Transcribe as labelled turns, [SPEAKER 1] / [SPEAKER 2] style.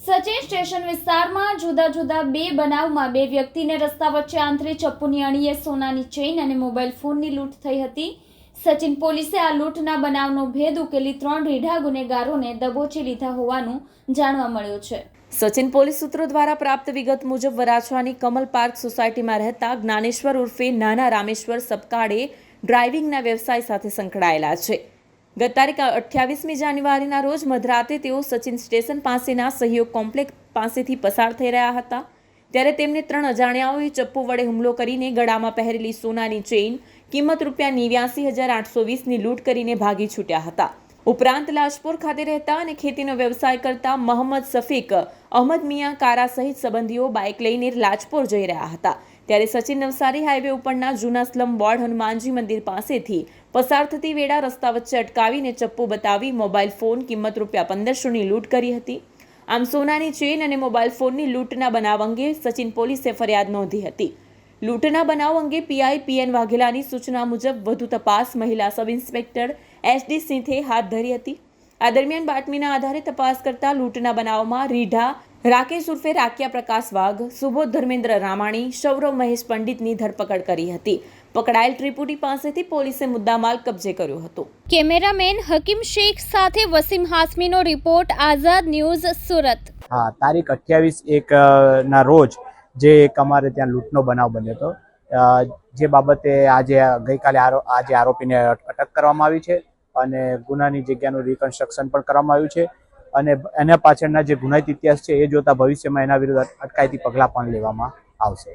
[SPEAKER 1] Sachin station વિસ્તારમાં જુદા જુદા બે બનાવમાં બે વ્યક્તિને રસ્તા વચ્ચે આંતરી ચપ્પુની અણીએ સોનાની ચેઇન અને મોબાઈલ ફોનની લૂંટ થઈ હતી. સચિન પોલીસે આ લૂંટના બનાવનો ભેદ ઉકેલી 3 રીઢા ગુનેગારોને દબોચી લીધા હોવાનું જાણવા મળ્યું છે.
[SPEAKER 2] સચિન પોલીસ સૂત્રો દ્વારા પ્રાપ્ત વિગત મુજબ વરાછવાની કમલ પાર્ક સોસાયટીમાં રહેતા જ્ઞાનેશ્વર ઉર્ફે નાના રામેશ્વર સપકાળે ડ્રાઇવિંગના વ્યવસાય સાથે સંકળાયેલા છે. ગત તારીખ 28મી જાન્યુઆરીના રોજ મધરાતે તેઓ સચિન સ્ટેશન પાસેના સહયોગ કોમ્પ્લેક્સ પાસેથી પસાર થઈ રહ્યા હતા. ત્યારે તેમને 3 અજાણ્યાઓએ ચપ્પુ વડે હુમલો કરીને ગળામાં પહેરેલી સોનાની ચેઇન કિંમત ₹89,820ની લૂંટ કરીને ભાગી છૂટ્યા હતા. ઉપરાંત લાજપોર ખાતે રહેતા અને ખેતીનો વ્યવસાય કરતા મોહમ્મદ સફીક અહમદ મિયા કારા સહિત સંબંધીઓ બાઇક લઈને લાજપોર જઈ રહ્યા હતા. ત્યારે સચિન નવસારી હાઈવે ઉપરના જૂના સ્લમ બોર્ડ હનુમાનજી મંદિર પાસેથી પસાર થતી વેળા રસ્તા વચ્ચે અટકાવીને ચપ્પુ બતાવી મોબાઈલ ફોન કિંમત ₹1500ની લૂંટ કરી હતી. આમ સોનાની ચેઇન અને મોબાઈલ ફોનની લૂંટના બનાવ અંગે સચિન પોલીસે ફરિયાદ નોંધી હતી. લૂંટના બનાવ અંગે પીઆઈ પીએન વાઘેલાની સૂચના મુજબ વધુ તપાસ મહિલા સબ ઇન્સ્પેક્ટર SD સિંથે હાથ ધરી હતી. આ દરમિયાન બાતમીના આધારે તપાસ કરતા લૂંટના બનાવમાં રીઢા રાકેશ ઉર્ફે રાકિયા પ્રકાશ વાઘ, સુબોધ ધર્મેન્દ્ર રામાણી, સૌરવ મહેશ પંડિતની ધરપકડ કરી હતી. પકડાયેલ ત્રિપુટી પાસેથી પોલીસે મુદ્દામાલ કબજે કર્યો હતો.
[SPEAKER 1] કેમેરામેન હકીમ શેખ સાથે વસીમ હાસમીનો રિપોર્ટ, આઝાદ ન્યૂઝ, સુરત.
[SPEAKER 3] હા, તારીખ 28/1 ના રોજ જે એક અમારે ત્યાં લૂંટનો બનાવ બન્યો હતો, જે બાબતે ગઈકાલે આરોપીને અટક કરવામાં આવી છે અને ગુનાની જગ્યાનું રિકન્સ્ટ્રક્શન પણ કરવામાં આવ્યું છે અને એના પાછળના જે ગુનાહિત ઇતિહાસ છે એ જોતા ભવિષ્યમાં એના વિરુદ્ધ અટકાયતી પગલાં પણ લેવામાં આવશે.